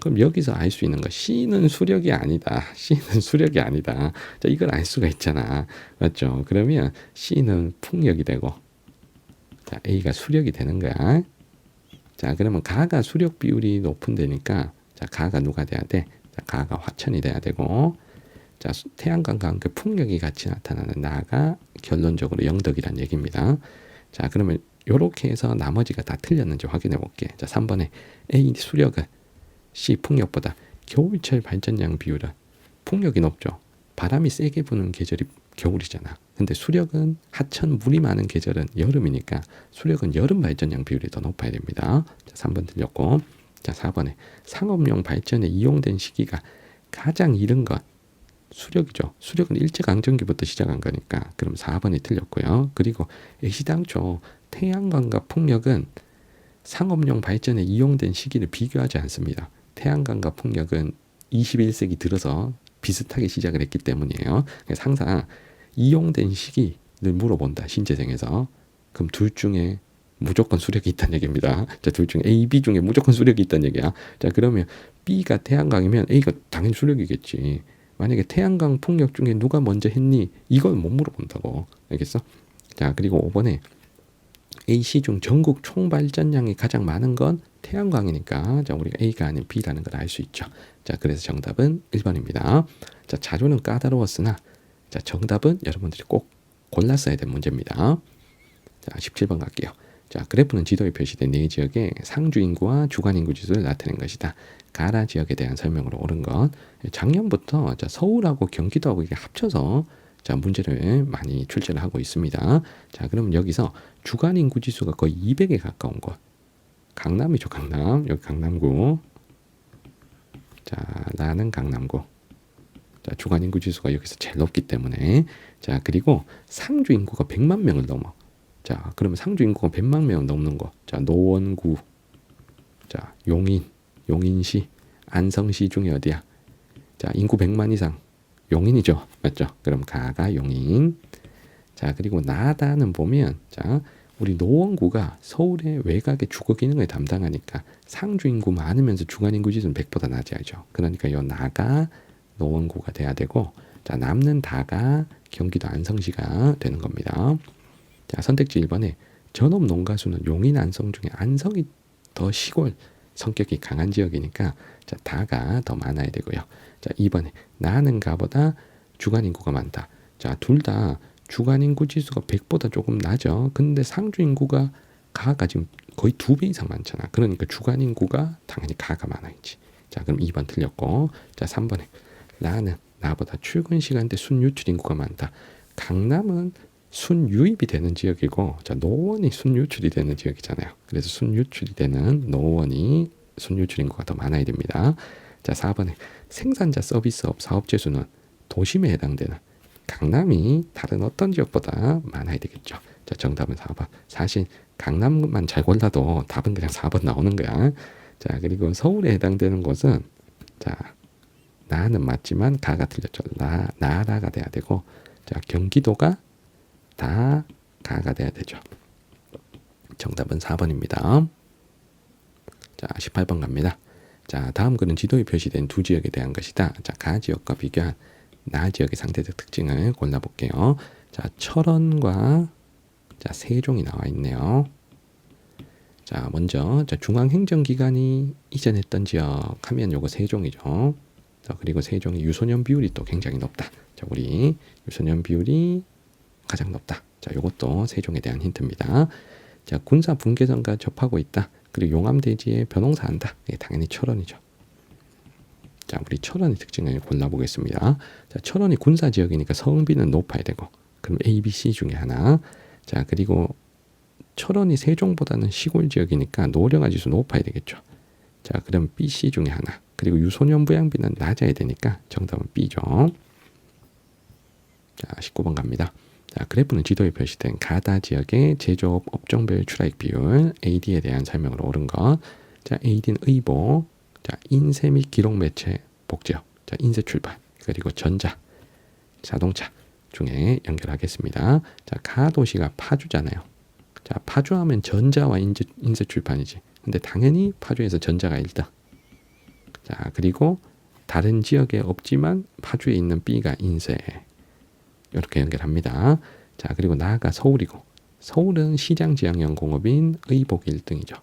그럼 여기서 알 수 있는 거 C는 수력이 아니다. C는 수력이 아니다. 자, 이걸 알 수가 있잖아. 맞죠? 그러면 C는 풍력이 되고, 자, A가 수력이 되는 거야. 자, 그러면 가가 수력 비율이 높은 데니까, 자, 가가 누가 돼야 돼? 자, 가가 화천이 돼야 되고, 자, 태양광과 함께 풍력이 같이 나타나는 나가 결론적으로 영덕이란 얘기입니다. 자, 그러면 요렇게 해서 나머지가 다 틀렸는지 확인해 볼게. 자, 3번에 A 수력은 C 풍력보다 겨울철 발전량 비율은 풍력이 높죠. 바람이 세게 부는 계절이 겨울이잖아. 근데 수력은 하천 물이 많은 계절은 여름이니까 수력은 여름 발전량 비율이 더 높아야 됩니다. 자, 3번 틀렸고. 자, 4번에 상업용 발전에 이용된 시기가 가장 이른 것 수력이죠. 수력은 일제강점기부터 시작한 거니까. 그럼 4번이 틀렸고요. 그리고 애시당초 태양광과 풍력은 상업용 발전에 이용된 시기를 비교하지 않습니다. 태양광과 풍력은 21세기 들어서 비슷하게 시작을 했기 때문이에요. 그래서 항상 이용된 시기를 물어본다. 신재생에서. 그럼 둘 중에 무조건 수력이 있다는 얘기입니다. 자, 둘 중에 A, B 중에 무조건 수력이 있다는 얘기야. 자, 그러면 B가 태양광이면 A가 당연히 수력이겠지. 만약에 태양광 풍력 중에 누가 먼저 했니? 이걸 못 물어본다고. 알겠어? 자, 그리고 5번에 AC 중 전국 총 발전량이 가장 많은 건 태양광이니까 자, 우리가 A가 아닌 B라는 걸 알 수 있죠. 자, 그래서 정답은 1번입니다. 자, 자료는 까다로웠으나 자, 정답은 여러분들이 꼭 골랐어야 될 문제입니다. 자, 17번 갈게요. 자, 그래프는 지도에 표시된 네 지역의 상주 인구와 주간 인구 지수를 나타낸 것이다. 가라 지역에 대한 설명으로 옳은 것. 작년부터 자, 서울하고 경기도하고 이게 합쳐서 자, 문제를 많이 출제를 하고 있습니다. 자, 그러면 여기서 주간 인구 지수가 거의 200에 가까운 곳. 강남이죠, 강남. 여기 강남구. 자, 나는 강남구. 자, 주간 인구 지수가 여기서 제일 높기 때문에. 자, 그리고 상주 인구가 100만 명을 넘어. 자, 그러면 상주 인구가 100만 명 넘는 거. 자, 노원구. 자, 용인, 용인시, 안성시 중에 어디야? 자, 인구 100만 이상. 용인이죠. 맞죠? 그럼 가가 용인. 자, 그리고 나다는 보면 자, 우리 노원구가 서울의 외곽의 주거 기능을 담당하니까 상주 인구 많으면서 주간 인구 지수는 100보다 낮아야죠. 그러니까 요 나가 노원구가 돼야 되고 자, 남는 다가 경기도 안성시가 되는 겁니다. 자, 선택지 1번에 전업 농가수는 용인 안성 중에 안성이 더 시골 성격이 강한 지역이니까 자, 다가 더 많아야 되고요. 자, 2번에 나는 가보다 주간 인구가 많다. 자, 둘 다 주간 인구 지수가 100보다 조금 낮죠. 근데 상주 인구가 가가 지금 거의 2배 이상 많잖아. 그러니까 주간 인구가 당연히 가가 많아야지. 자, 그럼 2번 틀렸고. 자, 3번에 나는 나보다 출근 시간대 순유출 인구가 많다. 강남은 순유입이 되는 지역이고 자, 노원이 순유출이 되는 지역이잖아요. 그래서 순유출이 되는 노원이 순유출 인구가 더 많아야 됩니다. 자, 4번에 생산자 서비스업 사업체 수는 도심에 해당되는 강남이 다른 어떤 지역보다 많아야 되겠죠. 자, 정답은 4번. 사실 강남만 잘 골라도 답은 그냥 4번 나오는 거야. 자, 그리고 서울에 해당되는 곳은 자, 나는 맞지만 가가 틀렸죠. 나라가 돼야 되고 자, 경기도가 다 가가 돼야 되죠. 정답은 4번입니다. 자, 18번 갑니다. 자, 다음 글은 지도에 표시된 두 지역에 대한 것이다. 자, 가 지역과 비교한 나 지역의 상대적 특징을 골라볼게요. 자, 철원과 자, 세종이 나와 있네요. 자, 먼저 자, 중앙행정기관이 이전했던 지역 하면 요거 세종이죠. 자, 그리고 세종의 유소년 비율이 또 굉장히 높다. 자, 우리 유소년 비율이 가장 높다. 자, 요것도 세종에 대한 힌트입니다. 자, 군사 분계선과 접하고 있다. 그리고 용암대지에 벼농사 한다. 예, 당연히 철원이죠. 자, 우리 철원의 특징을 골라보겠습니다. 자, 철원이 군사 지역이니까 성비는 높아야 되고, 그럼 A, B, C 중에 하나. 자, 그리고 철원이 세종보다는 시골 지역이니까 노령화 지수 높아야 되겠죠. 자, 그럼 B, C 중에 하나. 그리고 유소년 부양비는 낮아야 되니까 정답은 B죠. 자, 19번 갑니다. 자, 그래프는 지도에 표시된 가다 지역의 제조업 업종별 출하익 비율 AD에 대한 설명으로 옳은 것. 자, AD는 의보, 자, 인쇄 및 기록 매체 복제업, 자, 인쇄 출판, 그리고 전자, 자동차 중에 연결하겠습니다. 자, 가도시가 파주잖아요. 자, 파주하면 전자와 인쇄 출판이지. 근데 당연히 파주에서 전자가 1등. 자, 그리고 다른 지역에 없지만 파주에 있는 B가 인쇄. 이렇게 연결합니다. 자, 그리고 나아가 서울이고 서울은 시장지향형 공업인 의복이 1등이죠.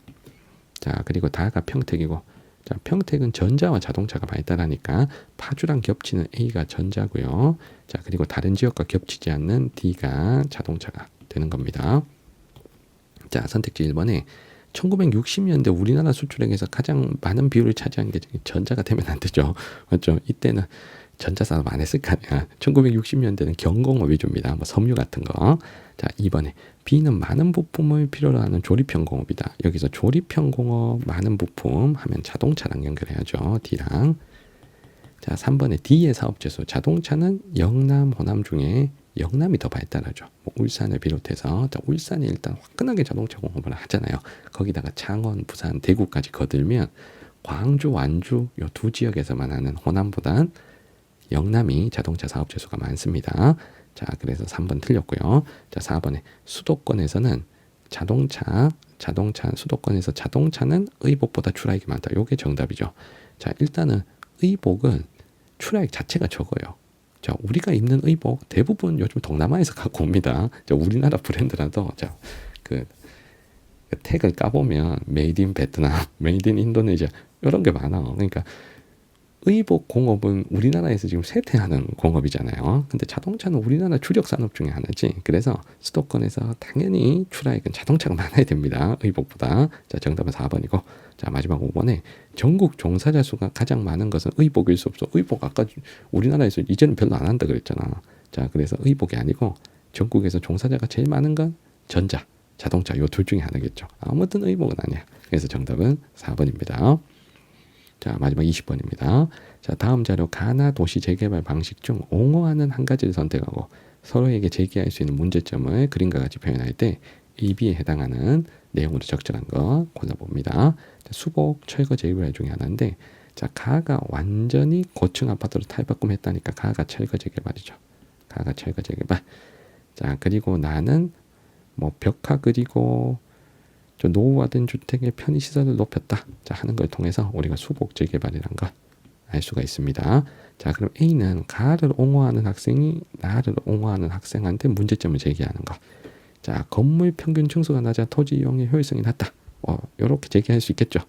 자, 그리고 다가 평택이고 자, 평택은 전자와 자동차가 발달하니까 파주랑 겹치는 A가 전자고요. 자, 그리고 다른 지역과 겹치지 않는 D가 자동차가 되는 겁니다. 자, 선택지 1번에 1960년대 우리나라 수출액에서 가장 많은 비율을 차지한 게 전자가 되면 안 되죠. 맞죠? 이때는 전자 산업 안 했을 거 아니야. 1960년대는 경공업 위주입니다. 뭐 섬유 같은 거. 자, 2번에 B는 많은 부품을 필요로 하는 조립형 공업이다. 여기서 조립형 공업 많은 부품 하면 자동차랑 연결해야죠. D랑. 자, 3번에 D의 사업체수. 자동차는 영남, 호남 중에 영남이 더 발달하죠. 뭐 울산을 비롯해서 자, 울산이 일단 화끈하게 자동차 공업을 하잖아요. 거기다가 창원, 부산, 대구까지 거들면 광주, 완주 요 두 지역에서만 하는 호남보단 영남이 자동차 사업체 수가 많습니다. 자, 그래서 3번 틀렸고요. 자, 4번에 수도권에서는 수도권에서 자동차는 의복보다 출하액이 많다. 요게 정답이죠. 자, 일단은 의복은 출하액 자체가 적어요. 자, 우리가 입는 의복 대부분 요즘 동남아에서 갖고 옵니다. 자, 우리나라 브랜드라도 자, 그 택을 까보면 메이드 인 베트남, 메이드 인 인도네시아 이런 게 많아. 그러니까 의복 공업은 우리나라에서 지금 쇠퇴하는 공업이잖아요. 근데 자동차는 우리나라 주력 산업 중에 하나지. 그래서 수도권에서 당연히 출하액은 자동차가 많아야 됩니다. 의복보다. 자, 정답은 4번이고. 자, 마지막 5번에 전국 종사자 수가 가장 많은 것은 의복일 수 없어. 의복 아까 우리나라에서 이제는 별로 안 한다 그랬잖아. 자, 그래서 의복이 아니고 전국에서 종사자가 제일 많은 건 전자, 자동차 요 둘 중에 하나겠죠. 아무튼 의복은 아니야. 그래서 정답은 4번입니다. 자, 마지막 20번입니다. 자, 다음 자료 가나 도시 재개발 방식 중 옹호하는 한 가지를 선택하고 서로에게 제기할 수 있는 문제점을 그림과 같이 표현할 때 EB에 해당하는 내용으로 적절한 거 골라봅니다. 자, 수복, 철거 재개발 중에 하나인데, 자, 가가 완전히 고층 아파트로 탈바꿈했다니까 가가 철거 재개발이죠. 가가 철거 재개발. 자, 그리고 나는 뭐 벽화 그리고 좀 노후화된 주택의 편의시설을 높였다. 자, 하는 걸 통해서 우리가 수복 재개발이란 걸 알 수가 있습니다. 자, 그럼 A는 가를 옹호하는 학생이 나를 옹호하는 학생한테 문제점을 제기하는 것. 자, 건물 평균 층수가 낮아 토지 이용의 효율성이 낮다. 이렇게 제기할 수 있겠죠.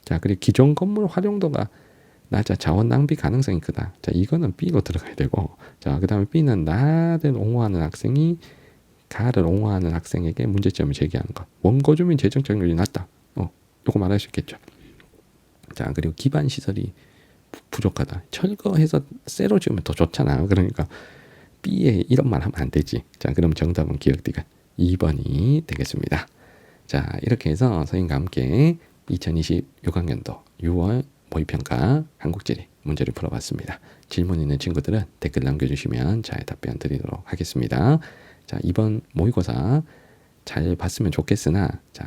자, 그리고 기존 건물 활용도가 낮아 자원 낭비 가능성이 크다. 자, 이거는 B로 들어가야 되고, 자, 그 다음에 B는 나를 옹호하는 학생이 가를 옹호하는 학생에게 문제점을 제기하는 것. 원고 주민 재정 적률이 낮다. 요거 말할 수 있겠죠. 자, 그리고 기반 시설이 부족하다. 철거해서 새로 지으면 더 좋잖아. 그러니까 B에 이런 말 하면 안 되지. 자, 그럼 정답은 기억디가 2번이 되겠습니다. 자, 이렇게 해서 선생님과 함께 2026학년도 6월 모의평가 한국지리 문제를 풀어봤습니다. 질문 있는 친구들은 댓글 남겨주시면 잘 답변 드리도록 하겠습니다. 자, 이번 모의고사 잘 봤으면 좋겠으나, 자,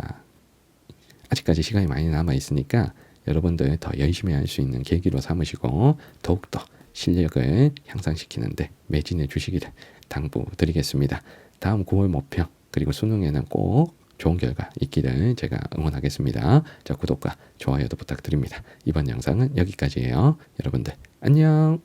아직까지 시간이 많이 남아 있으니까 여러분들 더 열심히 할 수 있는 계기로 삼으시고 더욱더 실력을 향상시키는데 매진해 주시기를 당부드리겠습니다. 다음 9월 모평 그리고 수능에는 꼭 좋은 결과 있기를 제가 응원하겠습니다. 자, 구독과 좋아요도 부탁드립니다. 이번 영상은 여기까지예요. 여러분들 안녕.